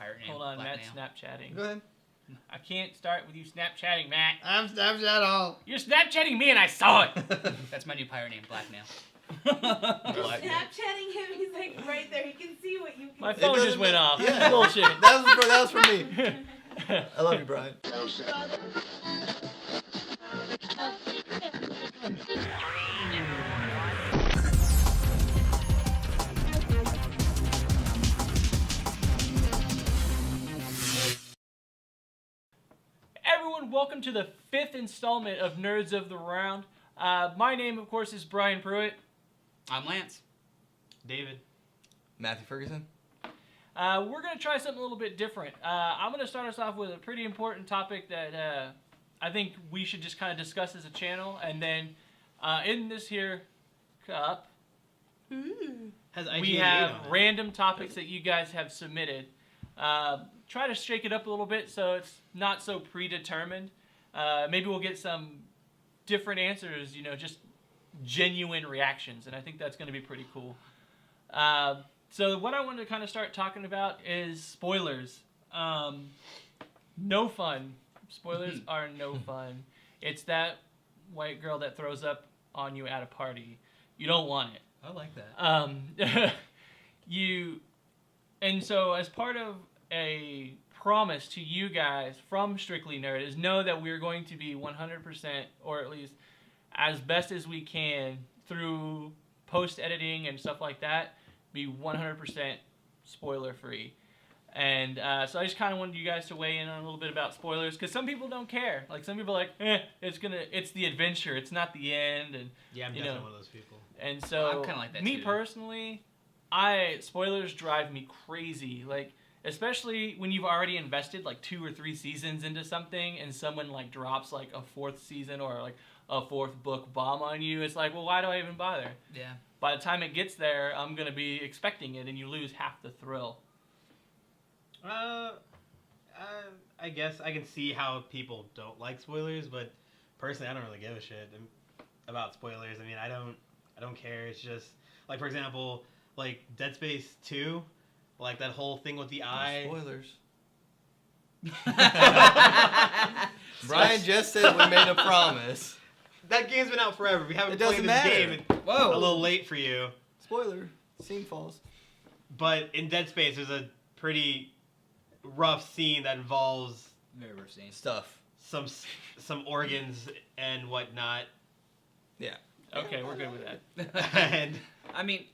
pirate named Hold on, Blackmail. Matt's Snapchatting. Go ahead. I can't start with you Snapchatting, Matt. I'm Snapchat all. You're Snapchatting me and I saw it. That's my new pirate name, Blackmail. Snapchatting him, he's like right there. He can see what you can My see. phone just went off. Yeah. Bullshit. That was for me. I love you, Brian. Everyone, welcome to the 5th installment of Nerds of the Round. My name, of course, is Brian Pruitt. I'm Lance. David. Matthew Ferguson. We're going to try something a little bit different. I'm going to start us off with a pretty important topic that I think we should just kind of discuss as a channel. And then in this here cup, we have random topics that you guys have submitted. Try to shake it up a little bit so it's not so predetermined. Maybe we'll get some different answers, just genuine reactions. And I think that's going to be pretty cool. So what I wanted to kind of start talking about is spoilers. No fun. Spoilers are no fun. It's that white girl that throws up on you at a party. You don't want it. I like that. And so as part of a promise to you guys from Strictly Nerd is know that we're going to be 100%, or at least as best as we can through post-editing and stuff like that, be 100% spoiler-free. And so I just kind of wanted you guys to weigh in on a little bit about spoilers, because some people don't care. Like, some people are like, it's the adventure, it's not the end. And Yeah, I'm definitely one of those people. And so, I'm kind of like that me too. personally, spoilers drive me crazy. Like, especially when you've already invested like 2 or 3 seasons into something, and someone like drops like a 4th season or like a 4th book bomb on you. It's like, well, why do I even bother? Yeah. By the time it gets there, I'm gonna be expecting it, and you lose half the thrill. I guess I can see how people don't like spoilers, but personally, I don't really give a shit about spoilers. I mean, I don't care. It's just like, for example, like Dead Space 2, like that whole thing with the eye. Spoilers. Brian just said we made a promise. That game's been out forever. We haven't It played doesn't this matter. game. Whoa. A little late for you. Spoiler. Scene falls. But in Dead Space, there's a pretty rough scene that involves Very rough scene. Stuff. some organs and whatnot. Yeah. Okay, we're good with that. And I mean,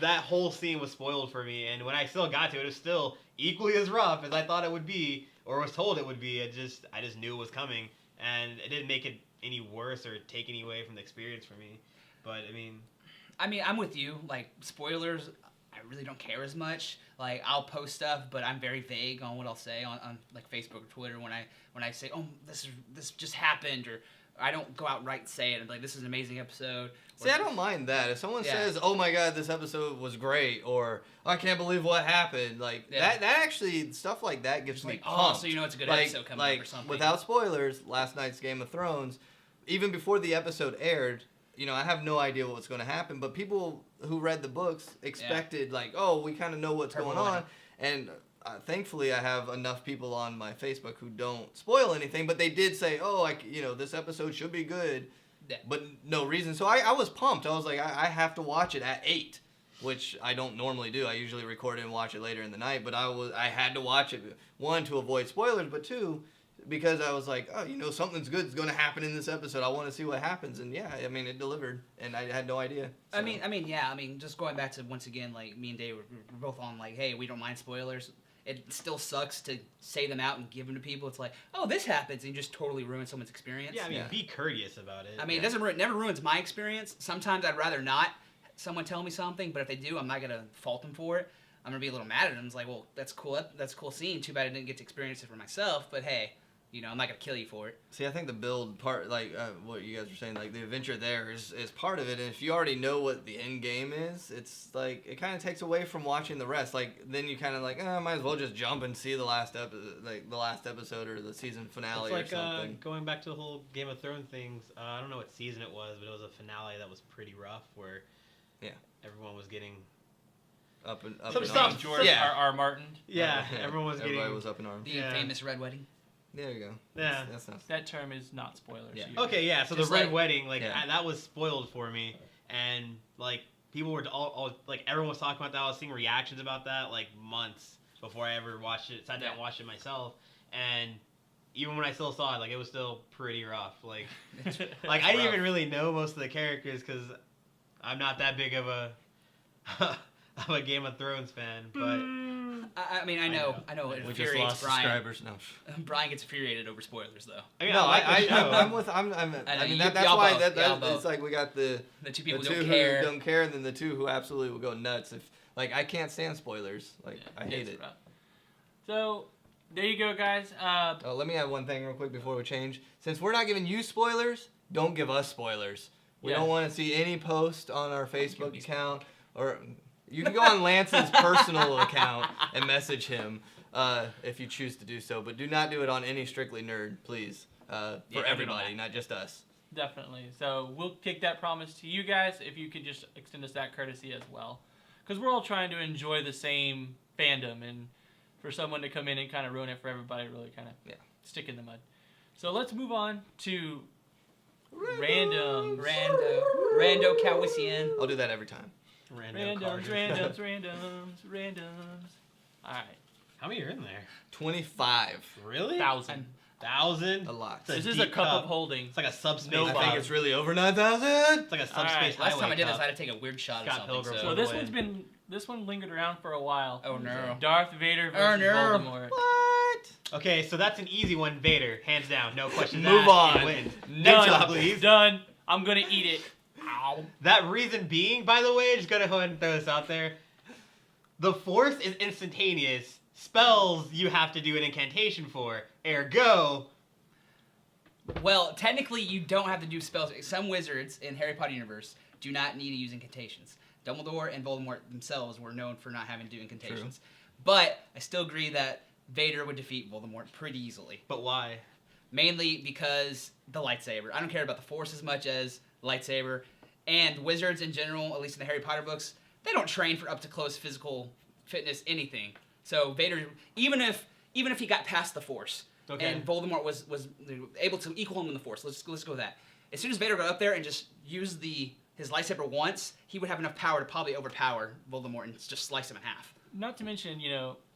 that whole scene was spoiled for me, and when I still got to it, it was still equally as rough as I thought it would be, or was told it would be. I just knew it was coming, and it didn't make it any worse or take any away from the experience for me. But I mean, I'm with you. Like, spoilers, I really don't care as much. Like, I'll post stuff, but I'm very vague on what I'll say on like Facebook or Twitter when I say, oh, this just happened, or I don't go out right and say it. I'm like, this is an amazing episode. See, I don't mind that. If someone says, oh my god, this episode was great, or I can't believe what happened, like, that actually, stuff like that gets me pumped. So you know it's a good episode coming up or something. Without spoilers, last night's Game of Thrones, even before the episode aired, I have no idea what's going to happen, but people who read the books expected, like, oh, we kind of know what's going on, and thankfully I have enough people on my Facebook who don't spoil anything, but they did say, oh, this episode should be good, but no reason. So I was pumped. I was like, I have to watch it at 8, which I don't normally do. I usually record it and watch it later in the night, but I had to watch it, 1, to avoid spoilers, but 2, because I was like, oh, something's good is going to happen in this episode. I want to see what happens. And yeah, I mean, it delivered, and I had no idea. So. I mean, just going back to, once again, like, me and Dave were both on, like, hey, we don't mind spoilers. It still sucks to say them out and give them to people. It's like, oh, this happens, and you just totally ruin someone's experience. Yeah, I mean, be courteous about it. I mean, it never ruins my experience. Sometimes I'd rather not someone tell me something, but if they do, I'm not going to fault them for it. I'm going to be a little mad at them. It's like, well, that's cool. That's a cool scene. Too bad I didn't get to experience it for myself, but hey, I'm not going to kill you for it. See, I think the build part, like what you guys were saying, like the adventure there is part of it. And if you already know what the end game is, it's like, it kind of takes away from watching the rest. Like, then you kind of like, might as well just jump and see the last episode or the season finale or something. Going back to the whole Game of Thrones things, I don't know what season it was, but it was a finale that was pretty rough where everyone was getting up in Some in stuff. arms. George Yeah. R. Martin. Yeah, everyone was Everybody getting. was up in arms. The Yeah. famous Red Wedding. There you go. Yeah. That's nice. That term is not spoilers. Yeah. You- Okay, yeah. So Just the Red like- Wedding, Yeah. that was spoiled for me, and like people were all like everyone was talking about that. I was seeing reactions about that like months before I ever watched it. Sat down and watched it myself, and even when I still saw it, like it was still pretty rough. Like I didn't even really know most of the characters because I'm not that big of a of a Game of Thrones fan, but I mean, I know it We just infuriates lost Bryan. subscribers. No. Brian gets infuriated over spoilers, though. I mean, No, I like the show. I'm with. I know, mean, you- that's y'all why both, y'all that both. it's like we got the The two the people two don't who care. don't care, and then the two who absolutely will go nuts. If like I can't stand spoilers. Like Yeah, I hate it's it. rough. So there you go, guys. Oh, let me add one thing real quick before we change. Since we're not giving you spoilers, don't give us spoilers. We Yeah. don't want to see any post on our Facebook account, or you can go on Lance's personal account and message him if you choose to do so. But do not do it on any Strictly Nerd, please. For Yeah, everybody, not just us. Definitely. So we'll take that promise to you guys if you could just extend us that courtesy as well. Because we're all trying to enjoy the same fandom, and for someone to come in and kind of ruin it for everybody really kind of stick in the mud. So let's move on to random. Rando Calrissian. I'll do that every time. Random Randoms, cards. randoms. All right. How many are in there? 25. Really? 1,000. 1,000? A lot. It's a This is a deep cup cup. of holding. It's like a subspace. No I Bob. think it's really over 9,000. It's like a All right, subspace highway Last time I did this, cup. I had to take a weird shot Scott of something. Pilgrim. So Oh, this boy. this one lingered around for a while. Oh no. Darth Vader Oh, versus no. Voldemort. What? Okay, so that's an easy one. Vader, hands down, no questions Move asked. on. He wins. Next Next topic. up, please. Done. I'm gonna eat it. Ow. That reason being, by the way, just gonna go ahead and throw this out there. The Force is instantaneous. Spells you have to do an incantation for. Ergo, Well, technically, you don't have to do spells. Some wizards in Harry Potter universe do not need to use incantations. Dumbledore and Voldemort themselves were known for not having to do incantations. But I still agree that Vader would defeat Voldemort pretty easily. but why? Mainly because the lightsaber. I don't care about the Force as much as lightsaber. And wizards in general, at least in the Harry Potter books, they don't train for up to close physical fitness anything. So Vader, even if he got past the Force, Okay. and Voldemort was able to equal him in the Force, let's go with that. As soon as Vader got up there and just used his lightsaber once, he would have enough power to probably overpower Voldemort and just slice him in half. Not to mention,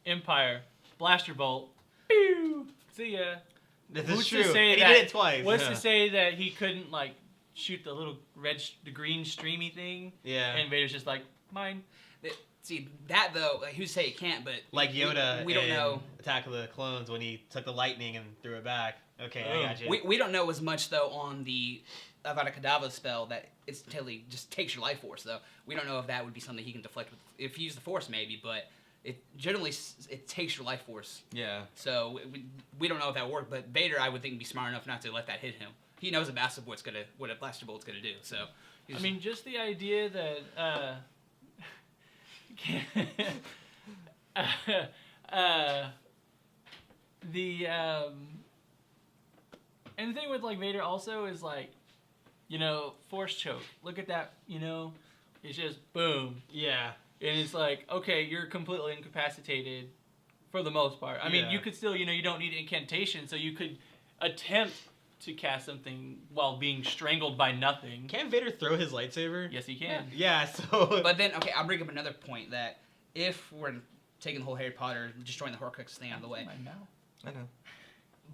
Empire, blaster bolt. Pew! See ya. This Who's is to true. say And that- he did it twice. What's to say that he couldn't shoot the little the green streamy thing? Yeah. And Vader's just like, mine. See, that though, who's say it can't, but Like Yoda we don't in know. Attack of the Clones when he took the lightning and threw it back. Okay, Oh. I got you. We don't know as much though on the Avada Kedavra spell that instantly just takes your life force though. We don't know if that would be something he can deflect with. If he used the Force maybe, but it generally it takes your life force. Yeah. So we don't know if that worked. But Vader, I would think, would be smart enough not to let that hit him. He knows what a blaster bolt's gonna do. So I mean, just the idea that and the thing with Vader also is force choke. Look at that, it's just boom. yeah. And it's like, okay, you're completely incapacitated for the most part. I mean, Yeah. you could still, you don't need incantation, so you could attempt to cast something while being strangled by nothing. Can Vader throw his lightsaber? Yes, he can. Yeah, so... But then, okay, I'll bring up another point that if we're taking the whole Harry Potter, destroying the Horcrux thing out of the way, My mouth. I know.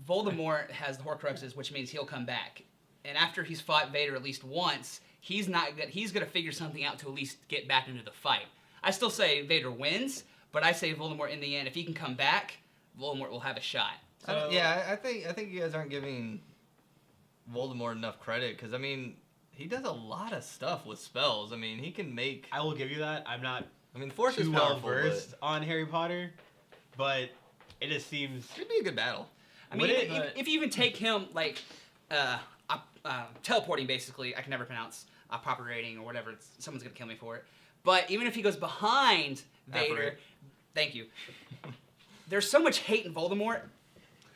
Voldemort has the Horcruxes, which means he'll come back. And after he's fought Vader at least once, he's gonna figure something out to at least get back into the fight. I still say Vader wins, but I say Voldemort in the end, if he can come back, Voldemort will have a shot. I think you guys aren't giving Voldemort enough credit because I mean he does a lot of stuff with spells. I mean he can make. I will give you that. I'm not I mean the Force is too well powerful, versed on Harry Potter, but it just seems... but it'd be a good battle. I mean, Would it? if you even take him, teleporting basically, I can never pronounce approperating or whatever, someone's gonna kill me for it. But even if he goes behind Vader, Apparate. thank you, there's so much hate in Voldemort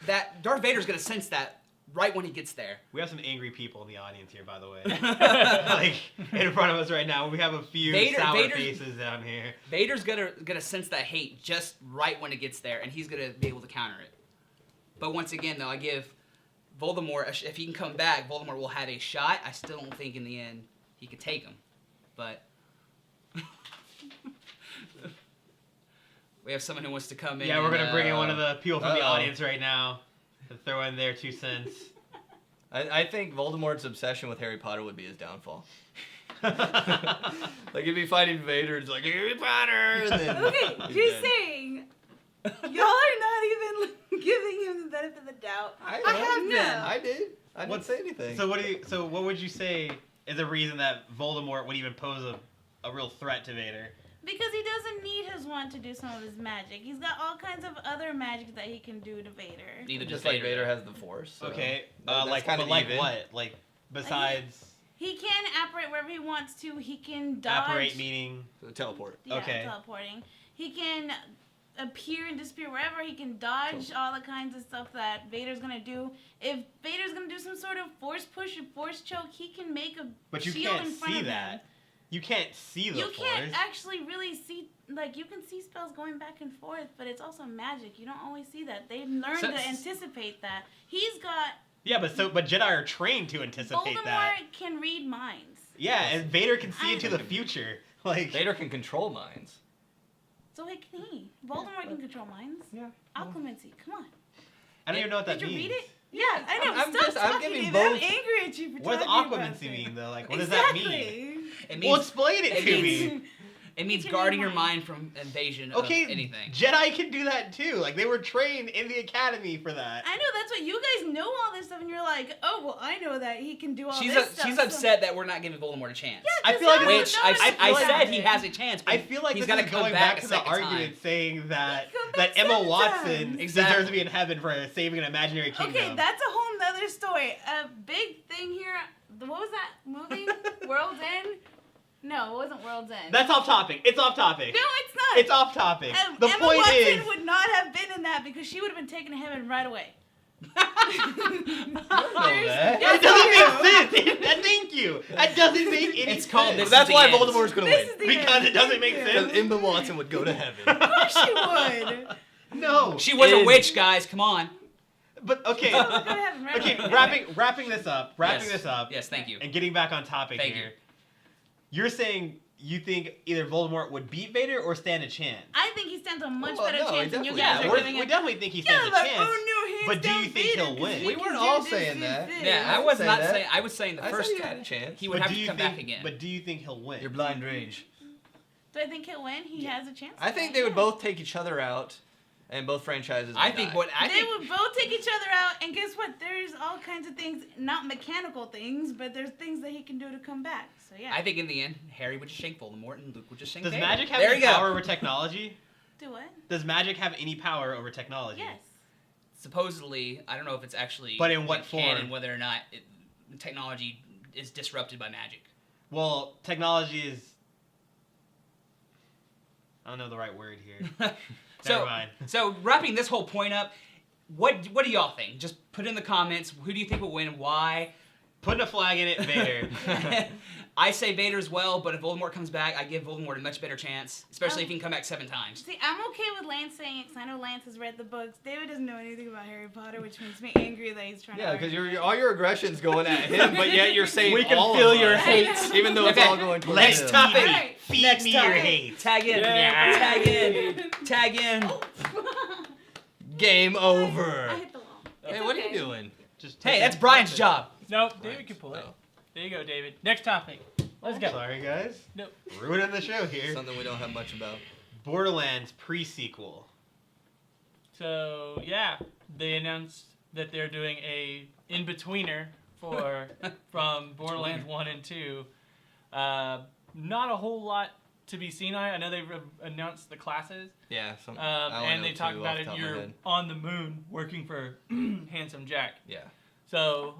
that Darth Vader's gonna sense that right when he gets there. We have some angry people in the audience here, by the way. Like, in front of us right now. We have a few sour faces down here. Vader's gonna sense that hate just right when it gets there, and he's gonna be able to counter it. But once again, though, I give Voldemort, if he can come back, Voldemort will have a shot. I still don't think in the end he could take him. But we have someone who wants to come in. Yeah, we're going to bring in one of the people from the audience right now to throw in their 2 cents. I think Voldemort's obsession with Harry Potter would be his downfall. Like, he'd be fighting Vader, it's like, Harry Potter! And then Okay, you're saying y'all are not even giving him the benefit of the doubt. I have No. been. I did. I didn't say anything. So what would you say is a reason that Voldemort would even pose a real threat to Vader? Because he doesn't need his wand to do some of his magic. He's got all kinds of other magic that he can do to Vader. Neither just does like Vader has the Force. So Okay, that's like kind but of like even. what? Like besides He can apparate wherever he wants to. He can dodge. apparate meaning. Teleport. Yeah, Okay. teleporting. He can appear and disappear wherever. He can dodge all the kinds of stuff that Vader's gonna do. If Vader's gonna do some sort of force push or force choke, he can make a But you shield can't in front see of him. that. You can't see the You Force. can't actually really see, like, you can see spells going back and forth, but it's also magic. You don't always see that. They've learned So- to anticipate that. He's got, Yeah, but Jedi are trained to anticipate Voldemort that. can read minds. Yeah, and Vader can see I- into the future. Like Vader can control minds. So can he. Voldemort can control minds. Yeah. Occlumency, come on. I don't even know what that Did you means. read it? Yeah, I know. I'm Stop just- I'm talking giving to me. I'm both- angry at you for What does talking about occlumency it. mean though? Like what does that mean? Exactly. It Well, means, explain it to me. it means He can guarding read your mind from invasion Okay, of anything. Jedi can do that too. Like they were trained in the academy for that. I know, that's what you guys know all this stuff, and you're like, oh, well, I know that he can do all She's this stuff. she's so- upset that we're not giving Voldemort a chance. Yeah, I feel like because Which no one I knows said about he it. has a chance, but I feel like he's this got is to come going back back a to the second argument time. saying that He come back Emma 7 Watson times. Exactly. deserves to be in heaven for saving an imaginary kingdom. Okay, that's a whole nother story. A big thing here. What was that movie? World's End? No, it wasn't World's End. That's off topic. It's off topic. No, it's not. It's off topic. The Emma point Watson is, would not have been in that because she would have been taken to heaven right away. that. Yes, that doesn't you do. make sense. Thank you. That doesn't make any It's called sense. This That's is why the end. Voldemort's gonna This win. is the Because end. it doesn't make Yeah. sense. Because Emma Watson would go to heaven. Of course she would. No. She was a In- witch, guys. Come on. But okay. She would go to heaven right Okay, away. wrapping this up. Yes. This up. Yes, thank you. And getting back on topic Thank here. you. You're saying you think either Voldemort would beat Vader or stand a chance? I think he stands a much Well, better no, he chance than you definitely guys does. are we giving him. definitely think he Yeah, stands like, a chance. oh no, hands But do you down think Vader, he'll 'cause win? he We can weren't do all this, saying this, that. this. Yeah, I didn't was say not that. saying. I was saying the I said first he had a chance. he would But have do to you come think, back again. But do you think he'll win? Your blind rage. Do I think he'll win? He has a chance. I think they would both take each other out, and both franchises. I would think die. what I They think. would both take each other out, and guess what? There's all kinds of things, not mechanical things, but there's things that he can do to come back. So yeah. I think in the end, Harry would just shank Voldemort, and Luke would just shank Does Vader. magic have There any you go. power over technology? Do what? Does magic have any power over technology? Yes. Supposedly, I don't know if it's actually. But in what like, canon, form? whether or not technology is disrupted by magic. Well, technology is. I don't know the right word here. Never So, mind. so wrapping this whole point up, what do y'all think? Just put in the comments. Who do you think will win? Why? Putting a flag in it, Vader. I say Vader as well, but if Voldemort comes back, I give Voldemort a much better chance, especially if he can come back 7 times. See, I'm okay with Lance saying it because I know Lance has read the books. David doesn't know anything about Harry Potter, which makes me angry that he's trying to. Yeah, because argue. all your aggression's going at him, but yet you're saying We can all feel of your us, hate. even though it's Okay, all going towards Next him. topic. Alright. Feed Next me your topic. hate. Tag in. Yeah. Tag in. Tag in. Game over. I hit the wall. Hey, It's what are okay. you doing? Just Hey, take that's it. Brian's job. Nope, David can pull it. Oh. There you go, David. Next topic. Let's go. Sorry, guys. Nope. Ruining the show here. Something we don't have much about. Borderlands Pre-Sequel. So yeah, they announced that they're doing a in-betweener for from Borderlands 1 and 2. Not a whole lot to be seen on it. I know they've announced the classes, Yeah, I only and know they talk two about off the it. top of my You're head. on the moon working for Handsome Jack. Yeah. So,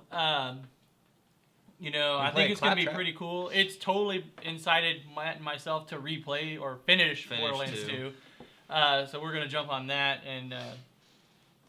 you know, I play think a it's going to be claptrap? pretty cool. It's totally incited myself to replay or finish Finish Borderlands 2. two. So we're going to jump on that and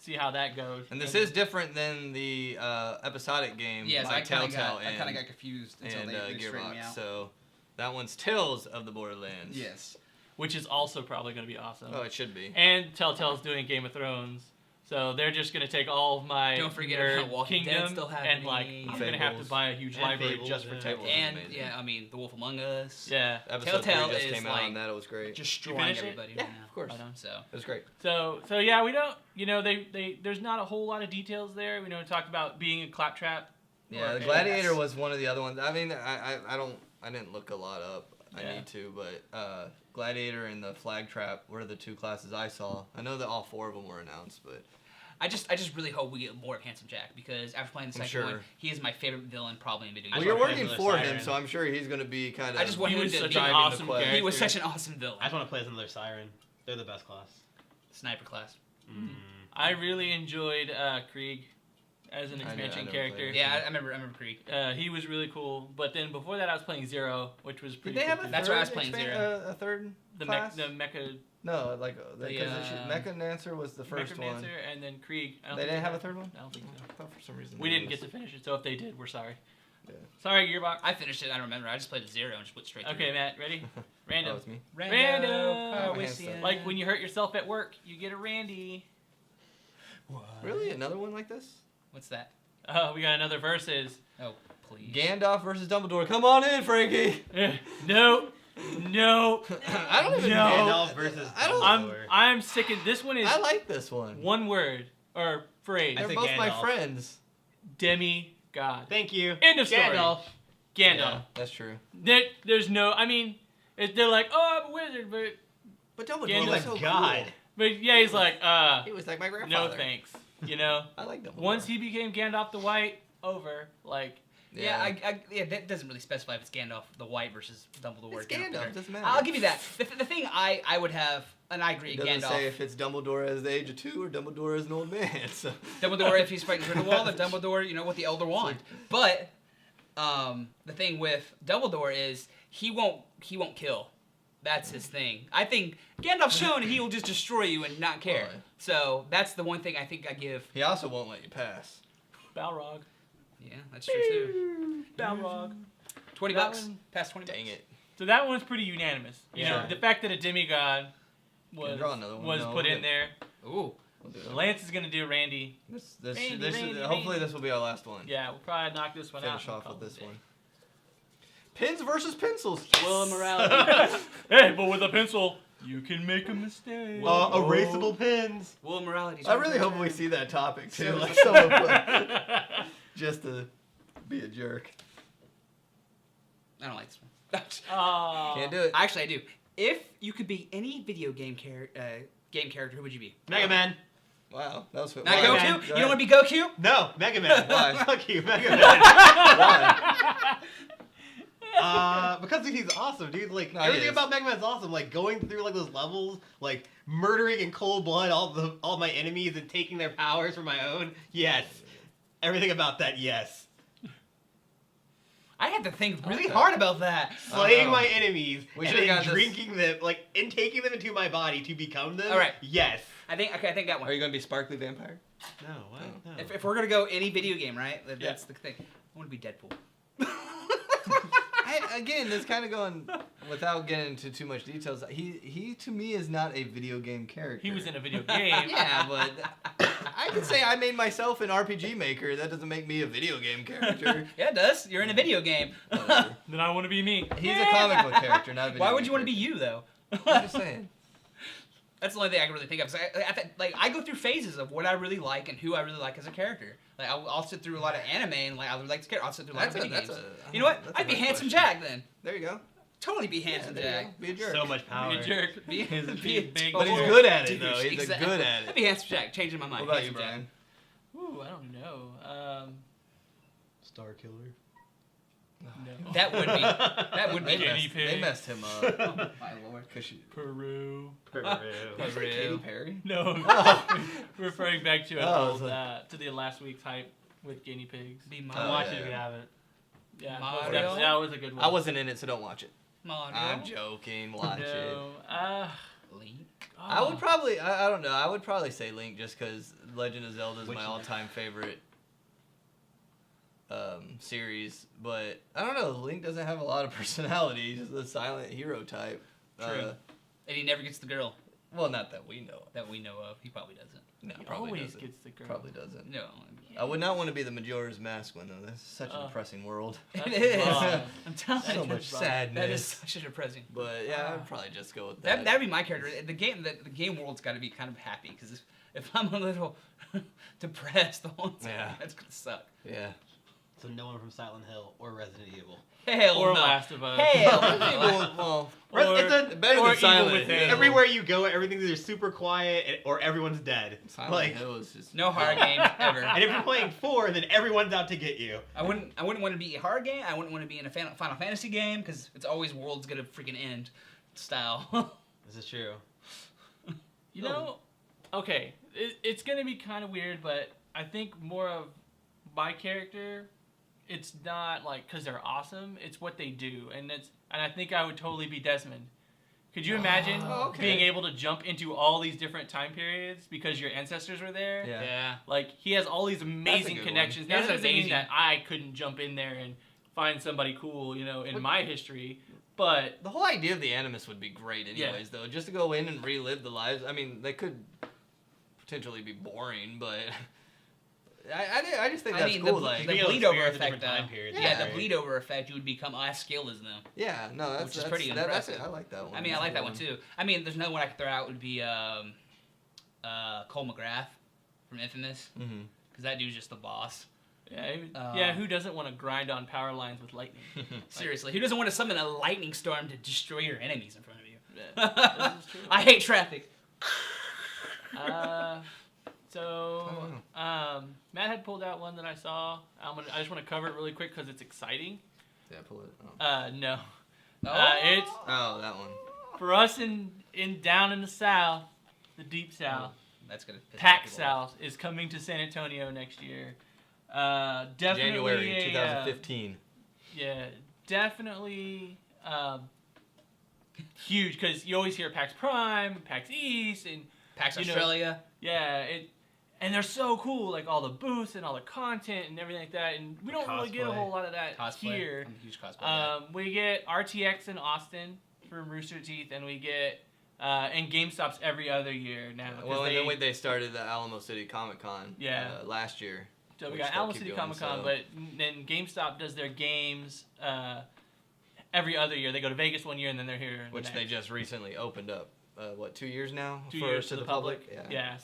see how that goes. And this is different than the episodic game Yes, by I kind Telltale of got confused until and they straightened me Gearbox. out. So that one's Tales of the Borderlands. Yes. Which is also probably going to be awesome. Oh, it should be. And Telltale's doing Game of Thrones. So they're just going to take all of my Don't forget nerd about Walking Dead kingdom still and like, happening. I'm going to have to Fables. buy a huge And library Fables, just for yeah. Telltale. And amazing. yeah, I mean, The Wolf Among Us. Yeah. Episode Telltale 3 just is came out like and that was great. Destroying finish it? everybody Yeah, right now. of course. Right on. So It was great. So yeah, we don't, they there's not a whole lot of details there. We talked about being a claptrap. Yeah, the Okay, Gladiator that's- was one of the other ones. I mean, I didn't look a lot up. I Yeah. need to, but Gladiator and the Flag Trap were the 2 classes I saw. I know that all 4 of them were announced, but I just really hope we get more of Handsome Jack because after playing the I'm second one, sure. he is my favorite villain probably in video I well, games. you're just wanna working play for Another him, Siren. so I'm sure he's going to be kind of. I just want He him was to such be- an driving the awesome quest. character. He was such an awesome villain. I just want to play as another Siren. They're the best class. Sniper class. I really enjoyed Krieg as an I expansion never character. played Yeah, I remember Krieg. He was really cool. But then before that, I was playing Zero, which was Did pretty they have cool a too. That's third why I was playing Zero. A third the class? the Mecha No, like because The, Mecha Dancer was the first one. Necromancer and then Krieg. I don't They think didn't have a third one. I don't think I so. thought for some reason We there didn't was. get to finish it, so if they did, we're sorry. Yeah. Sorry, Gearbox. I finished it. I don't remember. I just played the Zero and just went straight through. Okay, Matt, ready? Oh, Random. it's me. Random. I my wish hand's you- up. Like when you hurt yourself at work, you get a Randy. Really, another one like this? What's that? We got another versus. Oh, please. Gandalf versus Dumbledore. Come on in, Frankie. No. No. I don't even No. know. Gandalf versus I don't- Dumbledore. I'm sick of this one is I like this one. one word or phrase. I They're say both my Gandalf. friends. Demigod. Thank you. End of story. Gandalf. Gandalf. Yeah, that's true. There's no. I mean, they're like, oh, I'm a wizard, But Dumbledore Gandalf's was a so god. but yeah, he's like, He was like my no grandfather. thanks. I like Dumbledore. Once he became Gandalf the White, over. Like, Yeah, that doesn't really specify if it's Gandalf the White versus Dumbledore. It's Gandalf. Doesn't matter. I'll give you that. The thing I would have, and I agree, It doesn't Gandalf. say if it's Dumbledore as the age of 2 or Dumbledore as an old man. So. Dumbledore if he's fighting Grindelwald, and Dumbledore, with the Elder Wand. But the thing with Dumbledore is he won't kill. That's his thing. I think Gandalf's shown he will just destroy you and not care. Right. So that's the one thing I think I give. He also won't let you pass. Balrog. Yeah, that's true too. Balrog. $20. That one- Past $20. Dang it. So that one's pretty unanimous. You know, Yeah. the fact that a demigod Can draw another one. was No, put we'll in do- there. Ooh. We'll do it. Lance is gonna do Randy. Hopefully Randy. this will be our last one. Yeah, we'll probably knock this one out. Finish and off call with it this a day. one. Pins versus pencils. Will morality. Hey, but with a pencil, you can make a mistake. Erasable pins. Will morality. I really hope we see that topic too. So- Like someone put, just to be a jerk. I don't like this one. Aw. Can't do it. Actually, I do. If you could be any video game character, who would you be? Mega Man. Wow, that was Not why? Goku? Go You ahead. don't want to be Goku? No, Mega Man. Why? Fuck you, Mega Man. Why? Because he's awesome, dude. Like No, he everything is. about Mega Man's awesome. Like going through like those levels, like murdering in cold blood all my enemies and taking their powers for my own. Yes, everything about that. Yes, I had to think really Okay. hard about that. slaying know. my enemies We and should've then got this- drinking them, like and taking them into my body to become them. All right. Yes. I think that one. Are you gonna be Sparkly Vampire? No. What? Oh. No. If we're gonna go any video game, right? That's the thing. I want to be Deadpool. Again, it's kind of going without getting into too much details. He to me is not a video game character. He was in a video game. Yeah, but I can say I made myself an RPG maker. That doesn't make me a video game character. Yeah, it does. You're in a video game. Whatever. Then I want to be me. He's a comic book character, not a video Why would game you want to be character. you though? I'm just saying. That's the only thing I can really think of. So I go through phases of what I really like and who I really like as a character. Like I'll sit through a lot of anime and like I really like this character. I'll sit through a lot of video games. You know what? that's a I'd be hard Handsome question. Jack then. There you go. Totally be Handsome there you Jack. go. Be a jerk. So much power. Be a jerk. Be, He's a be a big But he's total good at it douche. though. He's Exactly. good at I'd it. be Handsome Jack. Changing my mind. What about you, Handsome Jack. Brian? Ooh, I don't know. Star Killer. No. That would be They Guinea messed, they pig. messed him Oh, up. my lord. Peru. Peru. Was it Katy Perry? No. Oh. Referring back to Oh, old, it's to the last week's hype with guinea pigs. Be Oh, Watch yeah. it if you haven't. Yeah, Mario? that was a good one. I wasn't in it, so don't watch it. Mario. I'm joking. Watch it. No. Link. I would probably, I don't know, I would probably say Link just because Legend of Zelda is my all-time favorite series. But I don't know, Link doesn't have a lot of personality. He's just a silent hero type. True. And he never gets the girl Well, not that we know. that we know of. He probably doesn't. No, He probably always doesn't. gets the girl. Probably doesn't. No. I would not want to be the Majora's Mask one though. That's such a depressing world. It is. wrong. I'm telling you. So much sadness. That is such a depressing. But yeah, I'd probably just go with that. That'd be my character. The game world's got to be kind of happy because if I'm a little depressed the whole time, Yeah. that's gonna suck. Yeah. So no one from Silent Hill or Resident Evil. Hell Or no. Last of Us. Hell no. Well, It's better or than Silent Evil Within. Hill. everywhere you go, everything's either super quiet or everyone's dead. Silent Hill is just No horror game ever. And if you're playing 4, then everyone's out to get you. I wouldn't want to be a horror game. I wouldn't want to be in a Final Fantasy game because it's always world's gonna freaking end style. This is true. You know, okay, it's going to be kind of weird, but I think more of my character, it's not like because they're awesome, it's what they do. And I think I would totally be Desmond. Could you imagine okay. being able to jump into all these different time periods because your ancestors were there? Yeah. Like, he has all these amazing good connections. one. That That's doesn't mean amazing. that I couldn't jump in there and find somebody cool, in my history. But The whole idea of the Animus would be great anyways, though. Just to go in and relive the lives. I mean, they could potentially be boring, but I just think I that's mean, cool. the like, bleed experience over a effect, different though. time period. Yeah, the Right. bleed over effect, you would become as skilled as them. yeah, no, that's Which is pretty that's impressive. it. I like that one. I mean, I like that one too. I mean, there's another one I could throw out would be Cole McGrath from Infamous, Mm-hmm. because that dude's just the boss. yeah, who doesn't want to grind on power lines with lightning? Seriously, who doesn't want to summon a lightning storm to destroy your enemies in front of you? This is true. I hate traffic. So, Matt had pulled out one that I saw. I just want to cover it really quick because it's exciting. Yeah, pull it. No. Oh. It's Oh, that one. for us in down in the South, the Deep South. That's gonna piss PAX people off. South is coming to San Antonio next year. Definitely January 2015. Yeah, definitely huge because you always hear PAX Prime, PAX East, and PAX you know, Australia. and they're so cool, like all the booths and all the content and everything like that. And we don't really get a cosplay. whole lot of that Cosplay. here. I'm a huge cosplay guy. We get RTX in Austin from Rooster Teeth, and we get and GameStop's every other year now. 'cause Well, and then they started the Alamo City Comic Con last year. So we which got they'll Alamo keep City going, Comic Con, so- but then GameStop does their games every other year. They go to Vegas one year and then they're here. Which the they next. just recently opened up. 2 years now? 2 years to the public. Yeah. Yeah.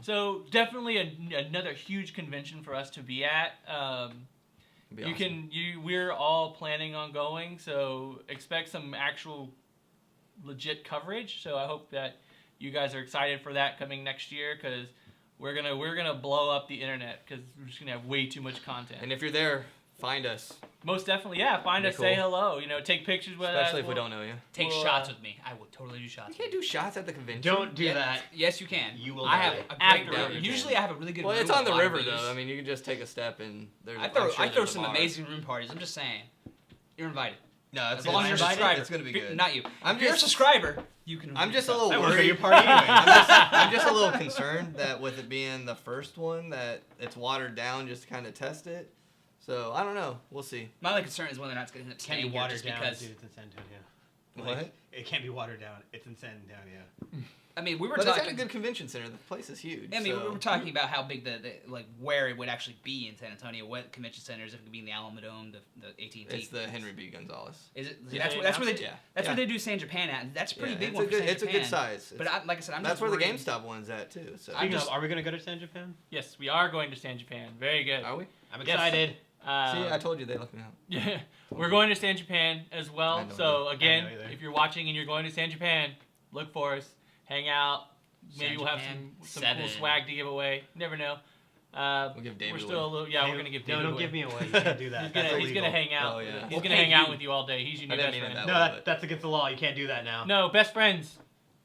So definitely another huge convention for us to be at. It'd be awesome. We're all planning on going, so expect some actual legit coverage. So I hope that you guys are excited for that coming next year because we're gonna blow up the internet because we're just gonna have way too much content. And if you're there, find us. Most definitely, yeah. Find Be us, say cool. hello. Take pictures with us. Especially if we don't know you. Take well, shots with me. I will totally do shots. You can't do shots at the convention. Don't do Yeah, that. Yes, you can. You will I have die. a great After room. you Usually, can. I have a really good Well, room it's on with the a lot of river, though. booths. I mean, you can just take a step and there's. I I'm throw sure there's a some bar. amazing room parties. I'm just saying. You're invited. No, As long as you're a subscriber. It's gonna be good. Not you. I'm If you're a just- subscriber, you can. I'm just a little I will go to worried. your party anyway. I'm just a little concerned that with it being the first one, that it's watered down just to kind of test it. So I don't know. We'll see. My only concern is whether or not it's going to Can't be stay here watered just down, because. dude. It's in San Antonio. What? It can't be watered down. It's in San Antonio. I mean, we were But it's talking. at a good convention center. The place is huge. I mean, so. we were talking about how big the like where it would actually be in San Antonio, what convention centers, if it could be in the Alamo Dome, the AT&T. It's the Henry B. Gonzalez. Is it? Yeah, That's where they yeah. that's Yeah. where they do San Japan at. And that's a pretty Yeah, big it's one a for good, San it's Japan. a good size. But like I said, I'm that's just where the worried- GameStop one's at too. So. I'm just- Are we gonna go to San Japan? Yes, we are going to San Japan. Very good. Are we? I'm Yes. excited. See, I told you they left me out. Yeah, we're going to San Japan as I well. don't So know. again, I don't know either. if you're watching and you're going to San Japan, look for us, hang out. Maybe San we'll have Japan some cool 7. swag to give away. Never know. We'll give David We're still a away. little. Yeah, we're gonna give David No, don't away. give me away. You can't do that. He's That's gonna illegal. hang out. Oh, yeah. He's We'll gonna pay hang out you. with you all day. He's your I new didn't best mean it friend. that No, way. that's against the law. You can't do that now. No, best friends,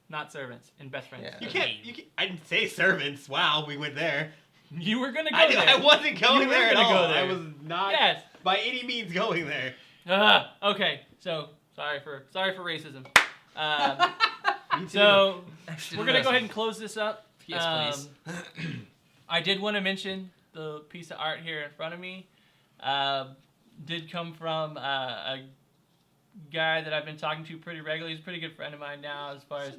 not servants, and best friends. Yeah. You can't. I didn't say servants. Wow, we went there. You were gonna go I there. wasn't going You were there at gonna all. go there. I was not Yes. by any means going there. Okay. So sorry for racism. So Actually, we're gonna go ahead and close this up. Yes, please. I did want to mention the piece of art here in front of me. Did come from a guy that I've been talking to pretty regularly. He's a pretty good friend of mine now. As far as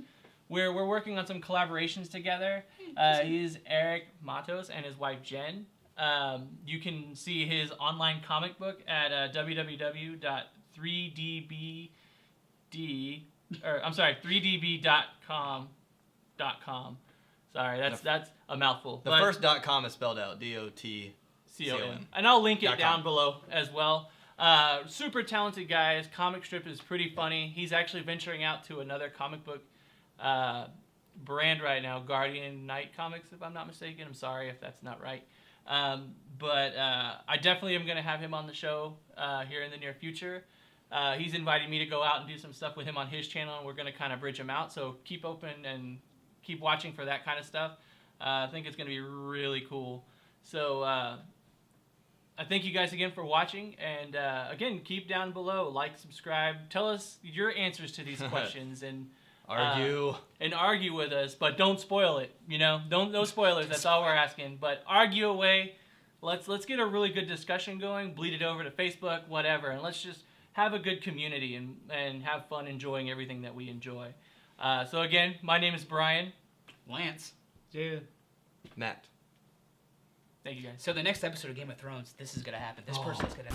we're working on some collaborations together. He's Eric Matos and his wife Jen. You can see his online comic book at www.3db.com. Sorry, that's a mouthful. The first .com is spelled out DOTCOM. And I'll link it .com. down below as well. Super talented guy. His comic strip is pretty funny. He's actually venturing out to another comic book brand right now, Guardian Knight Comics, if I'm not mistaken. I'm sorry if that's not right. But I definitely am going to have him on the show here in the near future. He's invited me to go out and do some stuff with him on his channel, and we're going to kind of bridge him out. So keep open and keep watching for that kind of stuff. I think it's going to be really cool. So I thank you guys again for watching. And again, keep down below, like, subscribe. Tell us your answers to these questions and argue with us, but don't spoil it. No spoilers. That's all we're asking. But argue away. Let's get a really good discussion going. Bleed it over to Facebook, whatever, and let's just have a good community and have fun enjoying everything that we enjoy. So again, my name is Bryan. Lance. Dude. Matt. Thank you guys. So the next episode of Game of Thrones, this is gonna happen. This person's gonna.